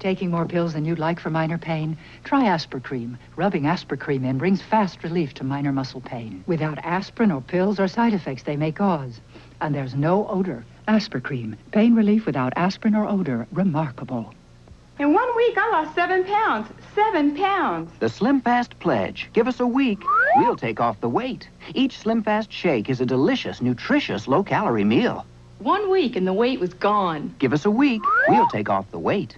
Taking more pills than you'd like for minor pain? Try Aspercreme. Rubbing Aspercreme in brings fast relief to minor muscle pain. Without aspirin or pills or side effects they may cause. And there's no odor. Aspercreme. Pain relief without aspirin or odor. Remarkable. In 1 week, I lost 7 pounds. 7 pounds. The Slim Fast Pledge. Give us a week. We'll take off the weight. Each Slim Fast shake is a delicious, nutritious, low-calorie meal. 1 week and the weight was gone. Give us a week. We'll take off the weight.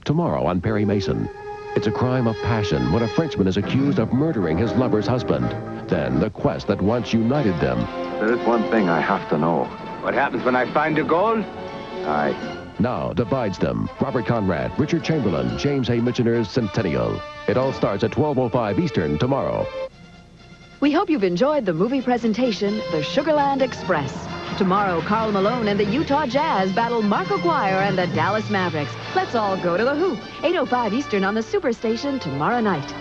Tomorrow on Perry Mason. It's a crime of passion when a Frenchman is accused of murdering his lover's husband. Then the quest that once united them. There is one thing I have to know. What happens when I find the gold? Now divides them. Robert Conrad, Richard Chamberlain, James A. Michener's Centennial. It all starts at 12:05 Eastern tomorrow. We hope you've enjoyed the movie presentation, The Sugarland Express. Tomorrow, Karl Malone and the Utah Jazz battle Mark Aguirre and the Dallas Mavericks. Let's all go to the hoop. 8:05 Eastern on the Superstation tomorrow night.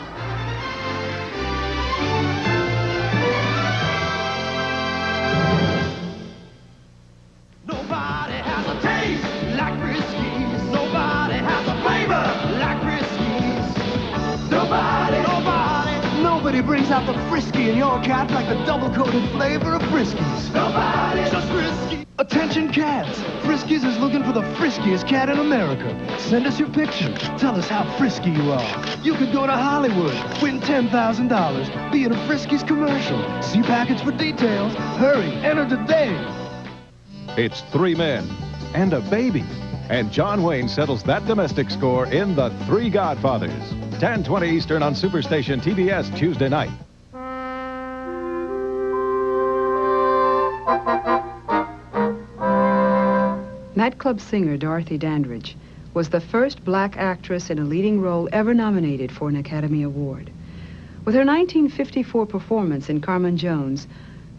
Nobody has a taste like Friskies. Nobody has a flavor like Friskies. Nobody brings out the Frisky in your cat like the double-coated flavor of Friskies. Nobody, just Frisky. Attention cats. Friskies is looking for the friskiest cat in America. Send us your picture. Tell us how frisky you are. You could go to Hollywood, win $10,000, be in a Friskies commercial. See package for details. Hurry, enter today. It's 3 men and a baby. And John Wayne settles that domestic score in The Three Godfathers. 10:20 Eastern on Superstation TBS Tuesday night. Nightclub singer Dorothy Dandridge was the first black actress in a leading role ever nominated for an Academy Award. With her 1954 performance in Carmen Jones,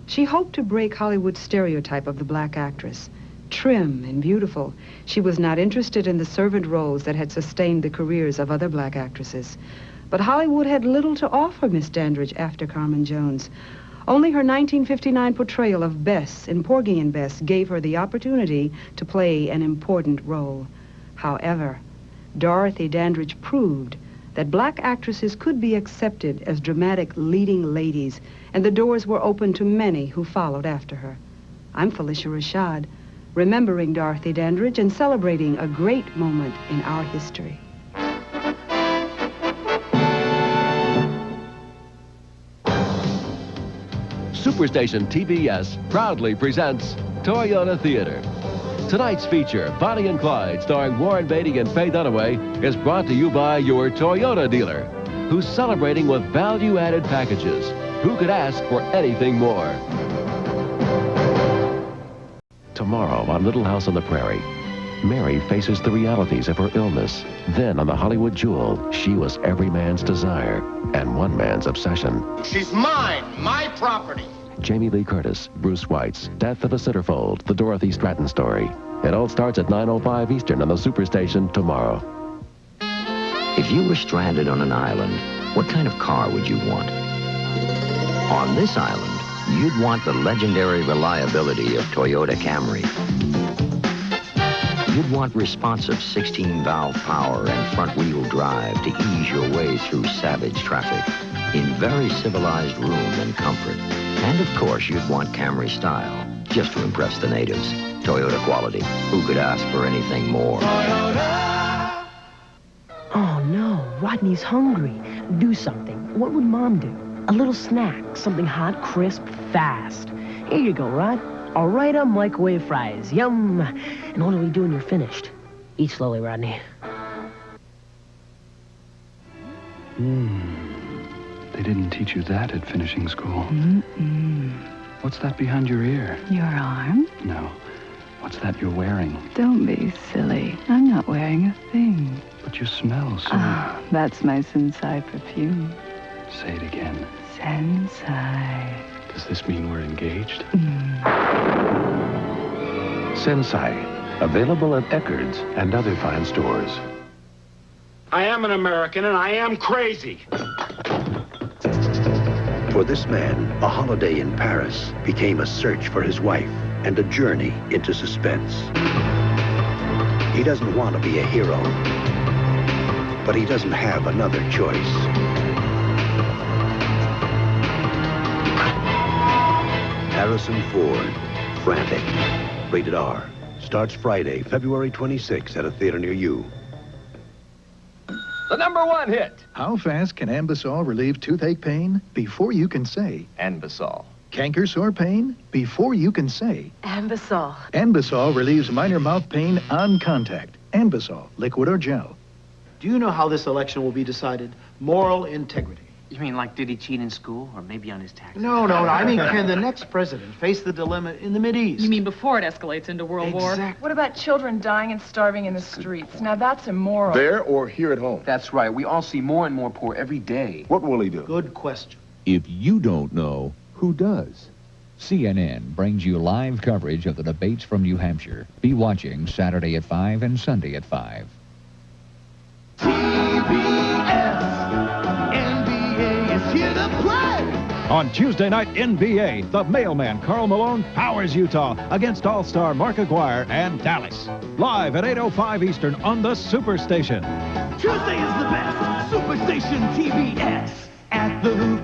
she hoped to break Hollywood's stereotype of the black actress. Trim and beautiful, she was not interested in the servant roles that had sustained the careers of other black actresses. But Hollywood had little to offer Miss Dandridge after Carmen Jones. Only her 1959 portrayal of Bess in Porgy and Bess gave her the opportunity to play an important role. However, Dorothy Dandridge proved that black actresses could be accepted as dramatic leading ladies, and the doors were open to many who followed after her. I'm Felicia Rashad, remembering Dorothy Dandridge and celebrating a great moment in our history. Superstation TBS proudly presents Toyota Theater. Tonight's feature, Bonnie and Clyde, starring Warren Beatty and Faye Dunaway, is brought to you by your Toyota dealer, who's celebrating with value-added packages. Who could ask for anything more? Tomorrow on Little House on the Prairie, Mary faces the realities of her illness. Then on The Hollywood Jewel, she was every man's desire and one man's obsession. She's mine, my property. Jamie Lee Curtis, Bruce White's Death of a Centerfold, the Dorothy Stratton story. It all starts at 9:05 Eastern on the Superstation tomorrow. If you were stranded on an island, what kind of car would you want? On this island, you'd want the legendary reliability of Toyota Camry. You'd want responsive 16-valve power and front-wheel drive to ease your way through savage traffic in very civilized room and comfort. And, of course, you'd want Camry style, just to impress the natives. Toyota quality. Who could ask for anything more? Oh, no. Rodney's hungry. Do something. What would Mom do? A little snack. Something hot, crisp, fast. Here you go, Rod. All right, microwave fries. Yum. And what do we do when you're finished? Eat slowly, Rodney. They didn't teach you that at finishing school. What's that behind your ear? Your arm? No. What's that you're wearing? Don't be silly. I'm not wearing a thing. But you smell so... Ah, that's my Sensai perfume. Say it again. Sensai. Does this mean we're engaged? Sensai. Available at Eckerd's and other fine stores. I am an American and I am crazy. For this man, a holiday in Paris became a search for his wife and a journey into suspense. He doesn't want to be a hero. but he doesn't have another choice. Harrison Ford, Frantic. Rated R. Starts Friday, February 26th at a theater near you. The #1 hit. How fast can Ambisol relieve toothache pain? Before you can say. Ambisol. Canker sore pain? Before you can say. Ambisol. Ambisol relieves minor mouth pain on contact. Ambisol, liquid or gel. Do you know how this election will be decided? Moral integrity. You mean like did he cheat in school or maybe on his taxes? No. I mean, can the next president face the dilemma in the Mideast? You mean before it escalates into World War? Exactly. What about children dying and starving in the streets? Now that's immoral. There or here at home? That's right. We all see more and more poor every day. What will he do? Good question. If you don't know, who does? CNN brings you live coverage of the debates from New Hampshire. Be watching Saturday at 5 and Sunday at 5. Here to play! On Tuesday night NBA, the mailman Karl Malone powers Utah against All-Star Mark Aguirre and Dallas. Live at 8:05 Eastern on the Superstation. Tuesday is the best. Superstation TBS at the Hoop.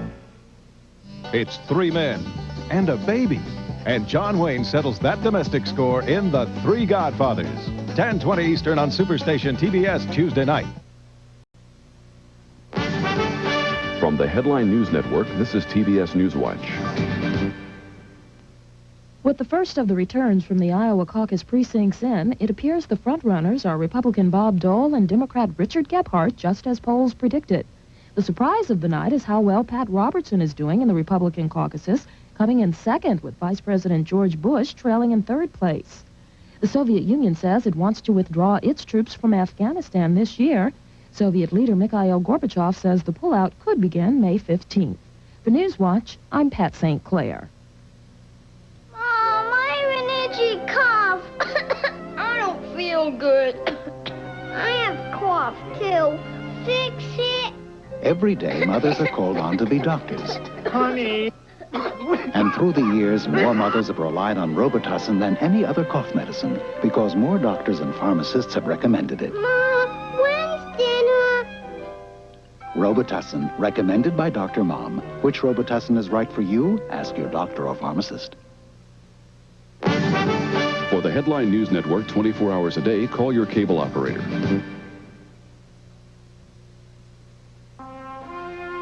It's 3 men and a baby. And John Wayne settles that domestic score in The Three Godfathers. 10:20 Eastern on Superstation TBS Tuesday night. From the Headline News Network, this is TBS Newswatch. With the first of the returns from the Iowa caucus precincts in, it appears the frontrunners are Republican Bob Dole and Democrat Richard Gephardt, just as polls predicted. The surprise of the night is how well Pat Robertson is doing in the Republican caucuses, coming in second with Vice President George Bush trailing in third place. The Soviet Union says it wants to withdraw its troops from Afghanistan this year. Soviet leader Mikhail Gorbachev says the pullout could begin May 15th. For Newswatch, I'm Pat St. Clair. Mom, I have an itchy cough. I don't feel good. I have cough, too. Fix it. Every day, mothers are called on to be doctors. Honey. And through the years, more mothers have relied on Robitussin than any other cough medicine because more doctors and pharmacists have recommended it. Mom, when's dinner? Robitussin, recommended by Dr. Mom. Which Robitussin is right for you? Ask your doctor or pharmacist. For the Headline News Network 24 hours a day, call your cable operator.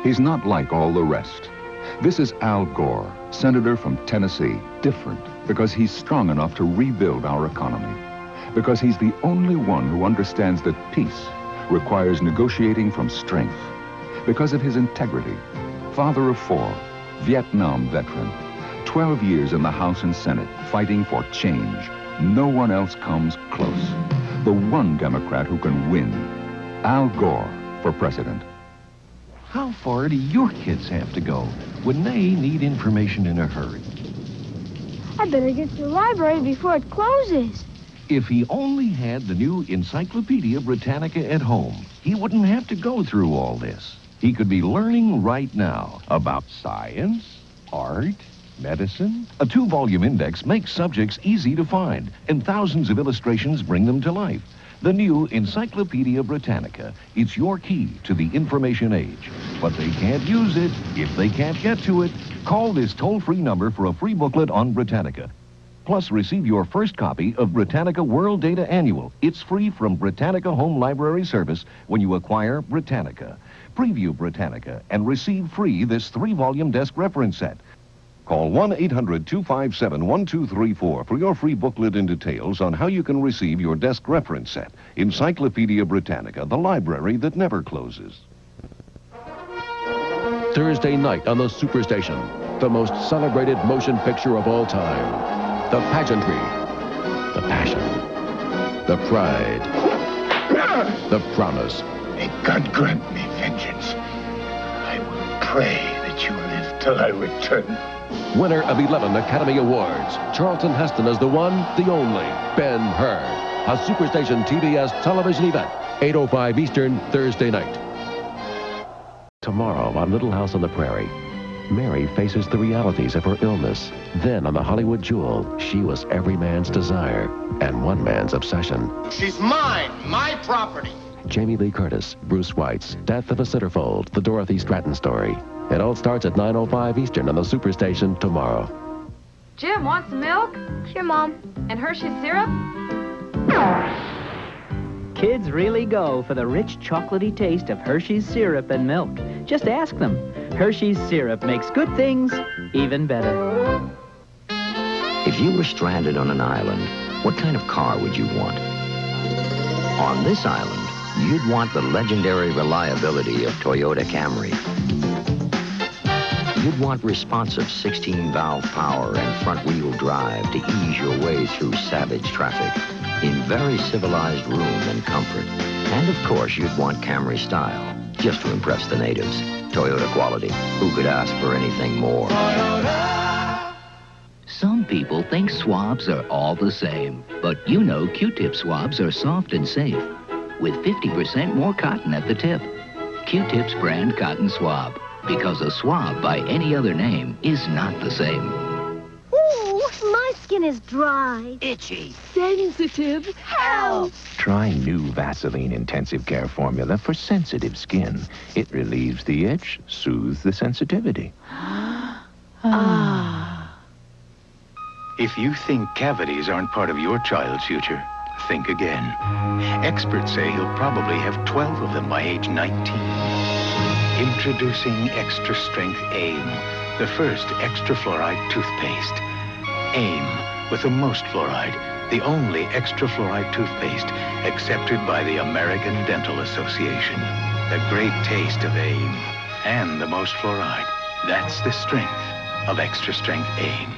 He's not like all the rest. This is Al Gore, senator from Tennessee. Different because he's strong enough to rebuild our economy. Because he's the only one who understands that peace requires negotiating from strength. Because of his integrity. Father of 4, Vietnam veteran. 12 years in the House and Senate fighting for change. No one else comes close. The one Democrat who can win. Al Gore for president. How far do your kids have to go when they need information in a hurry? I better get to the library before it closes. If he only had the new Encyclopedia Britannica at home, he wouldn't have to go through all this. He could be learning right now about science, art, medicine. A 2-volume index makes subjects easy to find, and thousands of illustrations bring them to life. The new Encyclopedia Britannica. It's your key to the information age. But they can't use it if they can't get to it. Call this toll-free number for a free booklet on Britannica. Plus, receive your first copy of Britannica World Data Annual. It's free from Britannica Home Library Service when you acquire Britannica. Preview Britannica and receive free this 3-volume desk reference set. Call 1-800-257-1234 for your free booklet and details on how you can receive your desk reference set. Encyclopedia Britannica, the library that never closes. Thursday night on the Superstation, the most celebrated motion picture of all time. The pageantry, the passion, the pride, the promise. May God grant me vengeance. I will pray that you live till I return. Winner of 11 Academy Awards, Charlton Heston as the one, the only, Ben-Hur. A Superstation TBS television event, 8:05 Eastern, Thursday night. Tomorrow on Little House on the Prairie, Mary faces the realities of her illness. Then on the Hollywood Jewel, she was every man's desire and one man's obsession. She's mine, my property. Jamie Lee Curtis, Bruce White's Death of a Centerfold, the Dorothy Stratton story. It all starts at 9:05 Eastern on the Superstation tomorrow. Jim, want some milk? Sure, Mom. And Hershey's syrup? Kids really go for the rich, chocolatey taste of Hershey's syrup and milk. Just ask them. Hershey's syrup makes good things even better. If you were stranded on an island, what kind of car would you want? On this island, you'd want the legendary reliability of Toyota Camry. You'd want responsive 16-valve power and front-wheel drive to ease your way through savage traffic in very civilized room and comfort. And of course, you'd want Camry style, just to impress the natives. Toyota quality. Who could ask for anything more? Some people think swabs are all the same, but you know Q-tip swabs are soft and safe, with 50% more cotton at the tip. Q-tips brand cotton swab, because a swab by any other name is not the same. Ooh, my skin is dry. Itchy. Sensitive. Help! Try new Vaseline Intensive Care Formula for sensitive skin. It relieves the itch, soothes the sensitivity. If you think cavities aren't part of your child's future, think again. Experts say he'll probably have 12 of them by age 19. Introducing Extra Strength AIM, the first extra fluoride toothpaste. AIM, with the most fluoride, the only extra fluoride toothpaste accepted by the American Dental Association. The great taste of AIM and the most fluoride. That's the strength of Extra Strength AIM.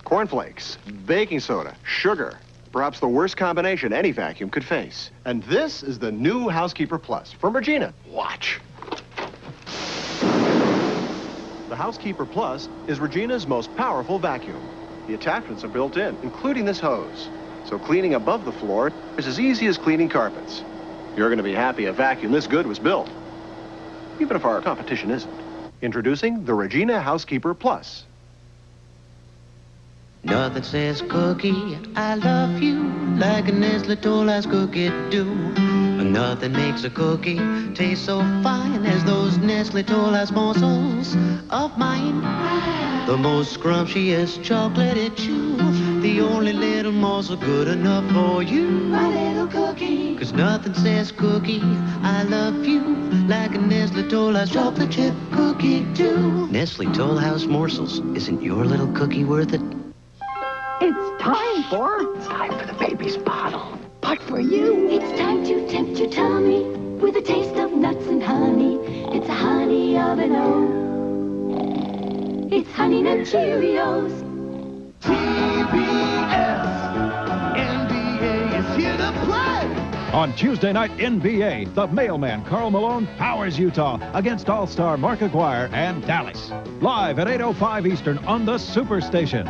Cornflakes, baking soda, sugar. Perhaps the worst combination any vacuum could face. And this is the new Housekeeper Plus from Regina. Watch. The Housekeeper Plus is Regina's most powerful vacuum. The attachments are built in, including this hose. So cleaning above the floor is as easy as cleaning carpets. You're going to be happy a vacuum this good was built, even if our competition isn't. Introducing the Regina Housekeeper Plus. Nothing says cookie, I love you, like a Nestle Toll House cookie do. Nothing makes a cookie taste so fine as those Nestle Toll House morsels of mine. The most scrumptious chocolatey chew, the only little morsel good enough for you. My little cookie. 'Cause nothing says cookie, I love you, like a Nestle Toll House chocolate chip cookie do. Nestle Toll House morsels, isn't your little cookie worth it? It's time for the baby's bottle. But for you, it's time to tempt your tummy with a taste of nuts and honey. It's a honey oven-o. It's Honey Nut Cheerios. TBS. NBA is here to play. On Tuesday night NBA, the mailman Karl Malone powers Utah against All-Star Mark Aguirre and Dallas. Live at 8:05 Eastern on the Superstation.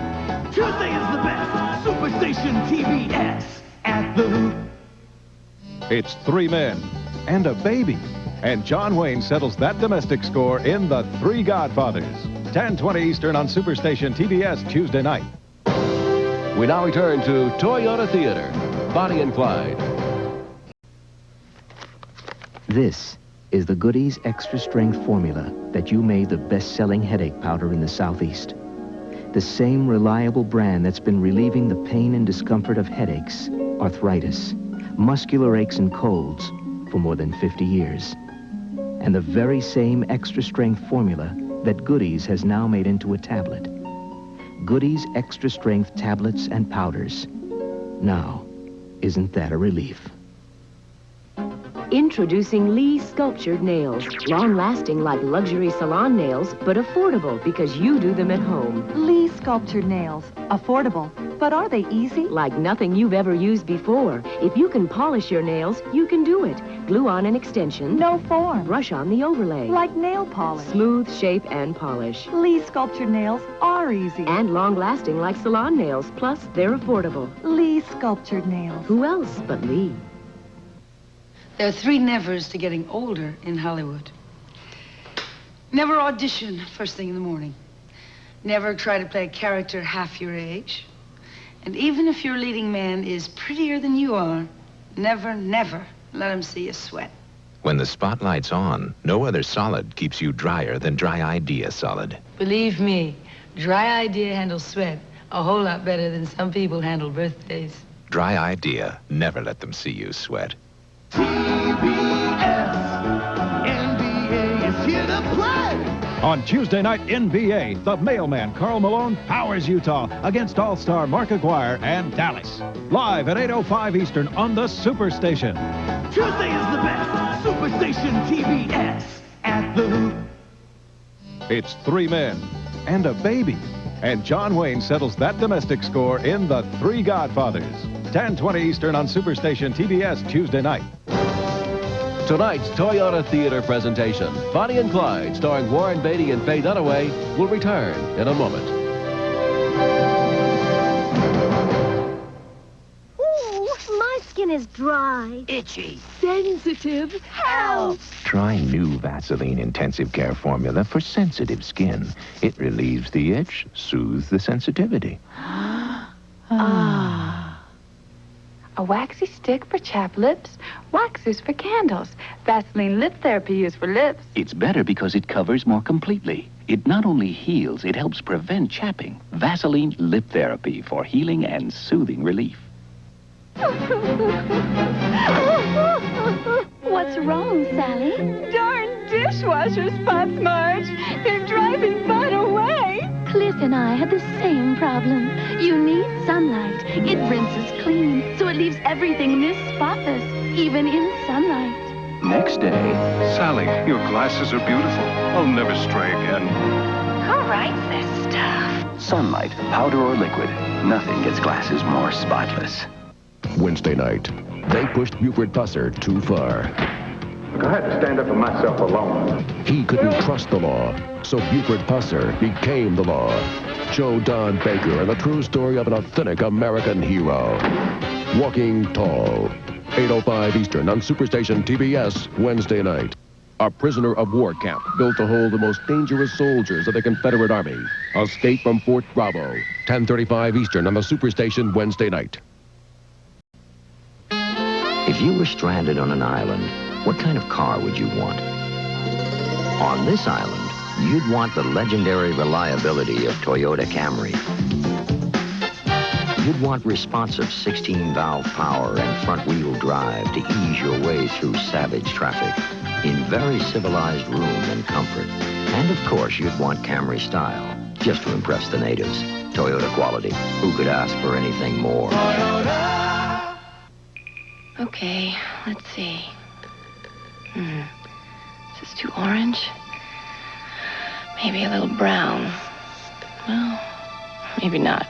Tuesday is the best. Superstation TBS at the Hoop. It's 3 men and a baby. And John Wayne settles that domestic score in The Three Godfathers. 10:20 Eastern on Superstation TBS Tuesday night. We now return to Toyota Theater, Bonnie and Clyde. This is the Goodies Extra Strength formula that you made the best-selling headache powder in the Southeast. The same reliable brand that's been relieving the pain and discomfort of headaches, arthritis, muscular aches and colds for more than 50 years. And the very same extra strength formula that Goodies has now made into a tablet. Goodies Extra Strength tablets and powders. Now, isn't that a relief? Introducing Lee Sculptured Nails. Long-lasting like luxury salon nails, but affordable because you do them at home. Lee Sculptured Nails. Affordable. But are they easy? Like nothing you've ever used before. If you can polish your nails, you can do it. Glue on an extension. No form. Brush on the overlay. Like nail polish. Smooth shape and polish. Lee Sculptured Nails are easy. And long-lasting like salon nails. Plus, they're affordable. Lee Sculptured Nails. Who else but Lee? There are 3 nevers to getting older in Hollywood. Never audition first thing in the morning. Never try to play a character half your age. And even if your leading man is prettier than you are, never, never Let them see you sweat. When the spotlight's on, no other solid keeps you drier than Dry Idea Solid. Believe me, Dry Idea handles sweat a whole lot better than some people handle birthdays. Dry Idea, never let them see you sweat. NBA is here to play. On Tuesday night NBA, the mailman Karl Malone powers Utah against All-Star Mark Aguirre and Dallas. Live at 8:05 Eastern on the Superstation. Tuesday is the best. Superstation TBS at the Hoop. It's 3 men and a baby. And John Wayne settles that domestic score in The Three Godfathers. 10:20 Eastern on Superstation TBS Tuesday night. Tonight's Toyota Theater presentation, Bonnie and Clyde, starring Warren Beatty and Faye Dunaway, will return in a moment. Ooh, my skin is dry. Itchy. Sensitive. Help! Try new Vaseline Intensive Care Formula for sensitive skin. It relieves the itch, soothes the sensitivity. A waxy stick for chapped lips, waxes for candles. Vaseline lip therapy is for lips. It's better because it covers more completely. It not only heals, it helps prevent chapping. Vaseline lip therapy for healing and soothing relief. What's wrong, Sally? Darn dishwasher spots, Marge. They're driving Bud away. Cliff and I had the same problem. You need sunlight. It rinses clean, so it leaves everything this spotless, even in sunlight. Next day, Sally, your glasses are beautiful. I'll never stray again. Who writes this stuff? Sunlight, powder or liquid. Nothing gets glasses more spotless. Wednesday night, they pushed Buford Busser too far. Look, I had to stand up for myself alone. He couldn't trust the law, so Buford Busser became the law. Joe Don Baker and the true story of an authentic American hero. Walking Tall. 8:05 Eastern on Superstation TBS Wednesday night. A prisoner of war camp built to hold the most dangerous soldiers of the Confederate Army. Escape from Fort Bravo. 10:35 Eastern on the Superstation Wednesday night. If you were stranded on an island, what kind of car would you want? On this island, you'd want the legendary reliability of Toyota Camry. You'd want responsive 16-valve power and front-wheel drive to ease your way through savage traffic in very civilized room and comfort. And of course, you'd want Camry style, just to impress the natives. Toyota quality. Who could ask for anything more? Okay, let's see. Is this too orange? Maybe a little brown. Well, maybe not.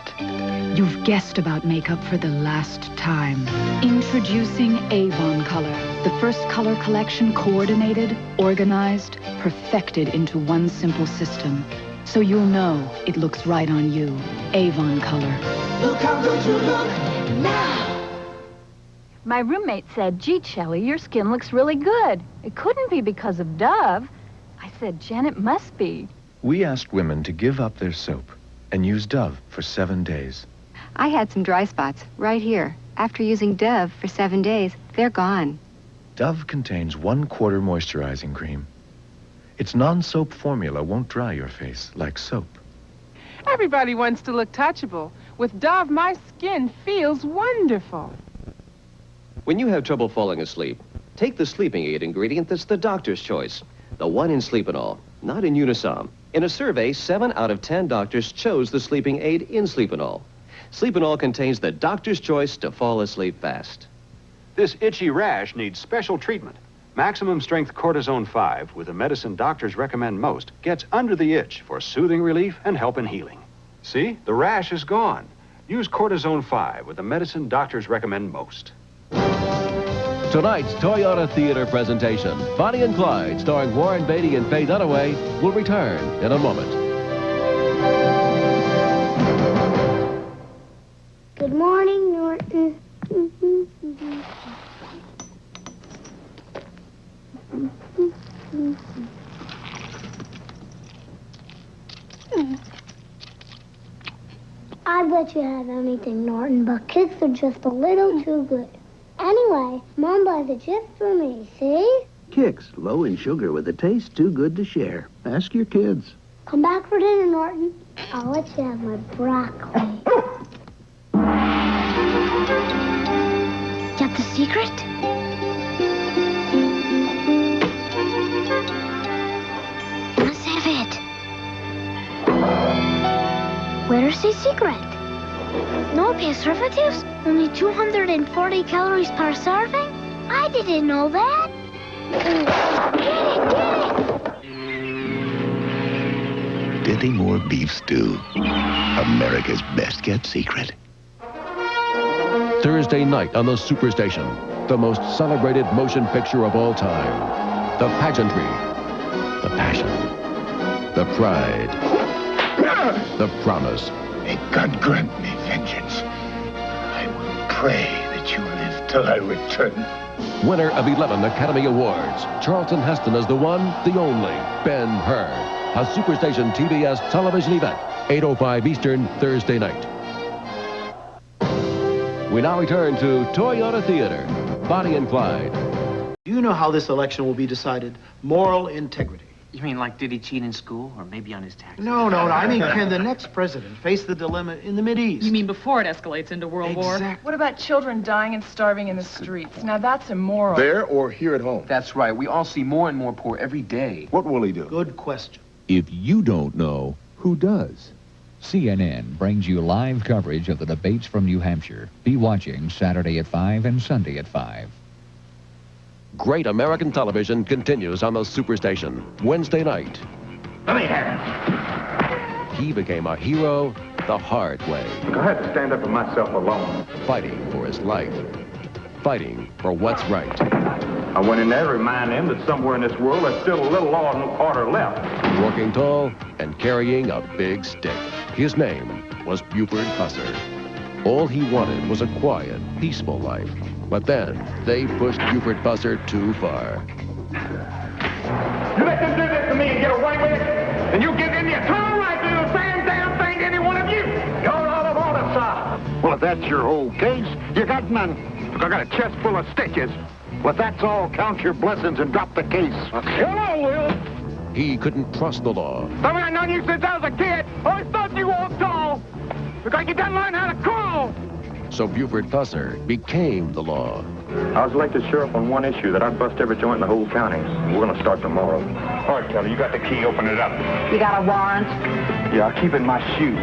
You've guessed about makeup for the last time. Introducing Avon Color, the first color collection coordinated, organized, perfected into one simple system. So you'll know it looks right on you. Avon Color. Look how good you look now. My roommate said, gee, Shelley, your skin looks really good. It couldn't be because of Dove. I said, Jen, it must be. We asked women to give up their soap and use Dove for 7 days. I had some dry spots right here. After using Dove for 7 days, they're gone. Dove contains 1/4 moisturizing cream. Its non-soap formula won't dry your face like soap. Everybody wants to look touchable. With Dove, my skin feels wonderful. When you have trouble falling asleep, take the sleeping aid ingredient that's the doctor's choice. The one in Sleepinol, not in Unisom. In a survey, 7 out of 10 doctors chose the sleeping aid in Sleepinol. Sleepinol contains the doctor's choice to fall asleep fast. This itchy rash needs special treatment. Maximum strength cortisone 5, with the medicine doctors recommend most, gets under the itch for soothing relief and help in healing. See, the rash is gone. Use cortisone 5 with the medicine doctors recommend most. Tonight's Toyota Theater presentation, Bonnie and Clyde, starring Warren Beatty and Faye Dunaway, will return in a moment. Good morning, Norton. I bet you have anything, Norton, but kids are just a little too good. Anyway, Mom buys a chip for me, see? Kicks, low in sugar with a taste too good to share. Ask your kids. Come back for dinner, Norton. I'll let you have my broccoli. Got the secret? Let's have it. Where's the secret? No preservatives? Only 240 calories per serving? I didn't know that. Get it! Dithy Moore Beef Stew. America's best kept secret. Thursday night on the Superstation, the most celebrated motion picture of all time. The pageantry, the passion, the pride, the promise. May God grant me vengeance. I will pray that you live till I return. Winner of 11 Academy Awards, Charlton Heston as the one, the only, Ben-Hur. A Superstation TBS television event, 8:05 Eastern, Thursday night. We now return to Toyota Theater, Bonnie and Clyde. Do you know how this election will be decided? Moral integrity. You mean like did he cheat in school or maybe on his taxes? No. I mean, can the next president face the dilemma in the Mideast? You mean before it escalates into World War? What about children dying and starving in the streets? Now that's immoral. There or here at home? That's right. We all see more and more poor every day. What will he do? Good question. If you don't know, who does? CNN brings you live coverage of the debates from New Hampshire. Be watching Saturday at 5 and Sunday at 5. Great American television continues on the Superstation, Wednesday night. Let me have it. He became a hero the hard way. I had to stand up for myself alone. Fighting for his life. Fighting for what's right. I went in there to remind him that somewhere in this world there's still a little law and order left. Walking tall and carrying a big stick. His name was Buford Husser. All he wanted was a quiet, peaceful life. But then, they pushed Buford Husser too far. You let them do this to me and get away with it, and you give them the eternal right to do the same damn thing to any one of you. You're out of order, sir. Well, if that's your whole case, you got none. Look, I got a chest full of stitches. Well, if that's all, count your blessings and drop the case. Hello, Will. He couldn't trust the law. I mean, I've known you since I was a kid. I always thought you walked tall. Look like you done learn how to crawl. So Buford Husser became the law. I was elected sheriff on one issue that I'd bust every joint in the whole county. We're going to start tomorrow. All right, Kelly, you got the key. Open it up. You got a warrant? Yeah, I'll keep it in my shoe.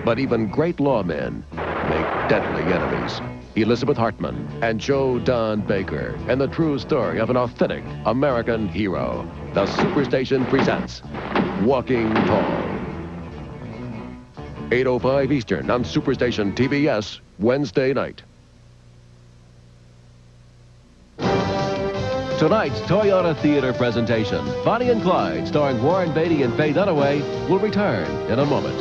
But even great lawmen make deadly enemies. Elizabeth Hartman and Joe Don Baker, and the true story of an authentic American hero. The Superstation presents Walking Tall. 8:05 Eastern on Superstation TBS, Wednesday night. Tonight's Toyota Theater presentation, Bonnie and Clyde, starring Warren Beatty and Faye Dunaway, will return in a moment.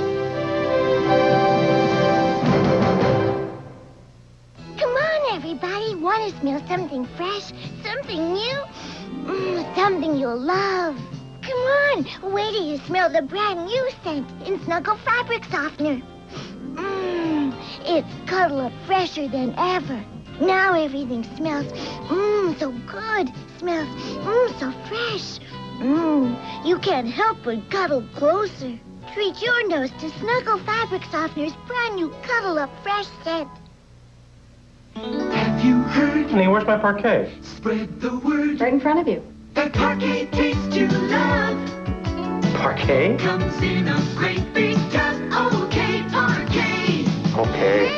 Come on, everybody. Want to smell something fresh, something new, something you'll love. Come on, wait till you smell the brand new scent in Snuggle Fabric Softener. It's Cuddle Up fresher than ever. Now everything smells, so good. Smells, so fresh. You can't help but cuddle closer. Treat your nose to Snuggle Fabric Softener's brand new Cuddle Up fresh scent. Have you heard? Honey, where's my parquet? Spread the word. Right in front of you. That parquet taste you love. Parquet? Comes in a great big tub. Okay, parquet. Okay.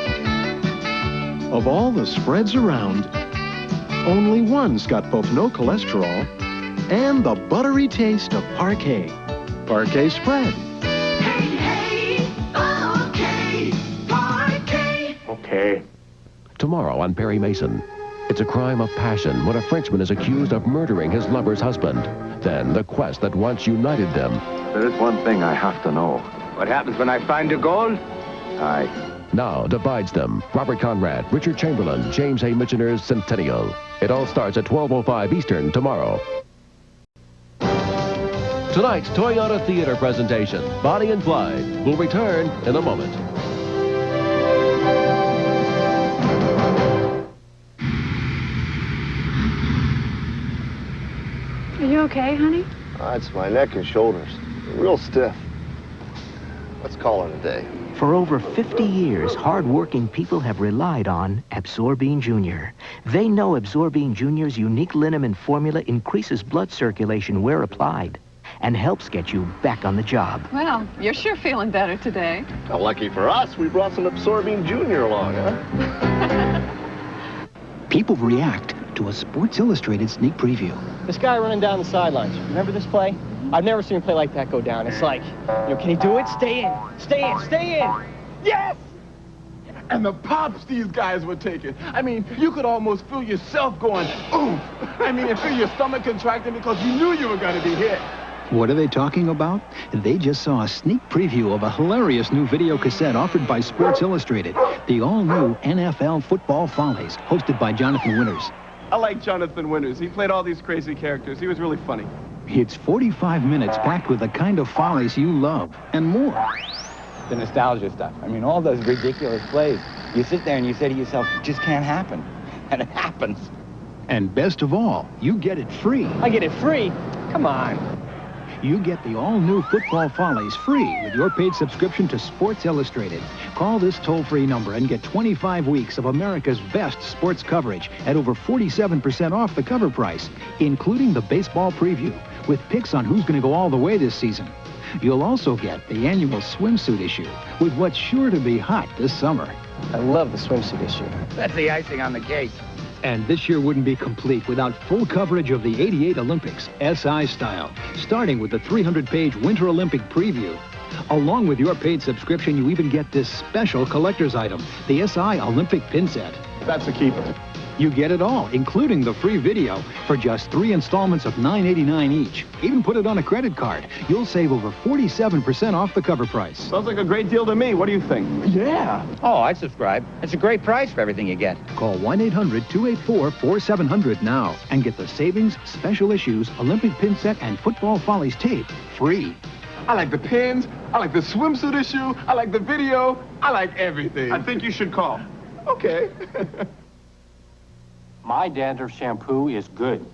Of all the spreads around, only one's got both no cholesterol and the buttery taste of Parquet. Parquet spread. Hey, okay, parquet. Okay. Tomorrow on Perry Mason. It's a crime of passion when a Frenchman is accused of murdering his lover's husband. Then the quest that once united them. There is one thing I have to know. What happens when I find the gold? Now divides them. Robert Conrad, Richard Chamberlain, James A. Michener's Centennial. It all starts at 12:05 Eastern tomorrow. Tonight's Toyota Theater presentation, Bonnie and Clyde, will return in a moment. okay, honey? It's my neck and shoulders. Real stiff. Let's call it a day. For over 50 years, hard-working people have relied on Absorbine Junior. They know Absorbine Junior's unique liniment formula increases blood circulation where applied and helps get you back on the job. Well, you're sure feeling better today. How lucky for us, we brought some Absorbine Junior along, huh? People react to a Sports Illustrated sneak preview. This guy running down the sidelines, remember this play? I've never seen a play like that go down. It's like, can he do it? Stay in, stay in, stay in. Yes! And the pops these guys were taking. I mean, you could almost feel yourself going, ooh. I mean, and feel your stomach contracting because you knew you were going to be hit. What are they talking about? They just saw a sneak preview of a hilarious new video cassette offered by Sports Illustrated. The all-new NFL Football Follies, hosted by Jonathan Winters. I like Jonathan Winters. He played all these crazy characters. He was really funny. It's 45 minutes packed with the kind of follies you love, and more. The nostalgia stuff. I mean, all those ridiculous plays. You sit there and you say to yourself, it just can't happen. And it happens. And best of all, you get it free. I get it free? Come on. You get the all-new Football Follies free with your paid subscription to Sports Illustrated. Call this toll-free number and get 25 weeks of America's best sports coverage at over 47% off the cover price, including the baseball preview, with picks on who's going to go all the way this season. You'll also get the annual swimsuit issue with what's sure to be hot this summer. I love the swimsuit issue. That's the icing on the cake. And this year wouldn't be complete without full coverage of the '88 Olympics, SI style, starting with the 300-page Winter Olympic preview. Along with your paid subscription, you even get this special collector's item, the SI Olympic pin set. That's a keeper. You get it all, including the free video, for just 3 installments of $9.89 each. Even put it on a credit card. You'll save over 47% off the cover price. Sounds like a great deal to me. What do you think? Yeah. Oh, I'd subscribe. It's a great price for everything you get. Call 1-800-284-4700 now and get the savings, special issues, Olympic pin set, and Football Follies tape free. I like the pins. I like the swimsuit issue. I like the video. I like everything. I think you should call. Okay. My dandruff shampoo is good.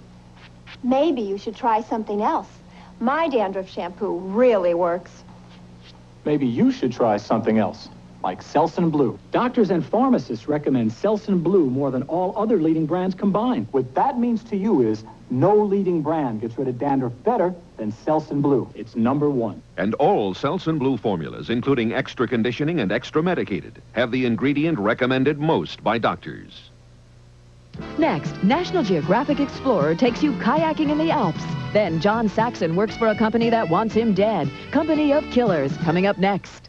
Maybe you should try something else. My dandruff shampoo really works. Maybe you should try something else, like Selsun Blue. Doctors and pharmacists recommend Selsun Blue more than all other leading brands combined. What that means to you is no leading brand gets rid of dandruff better than Selsun Blue. It's #1. And all Selsun Blue formulas, including extra conditioning and extra medicated, have the ingredient recommended most by doctors. Next, National Geographic Explorer takes you kayaking in the Alps. Then John Saxon works for a company that wants him dead. Company of Killers, coming up next.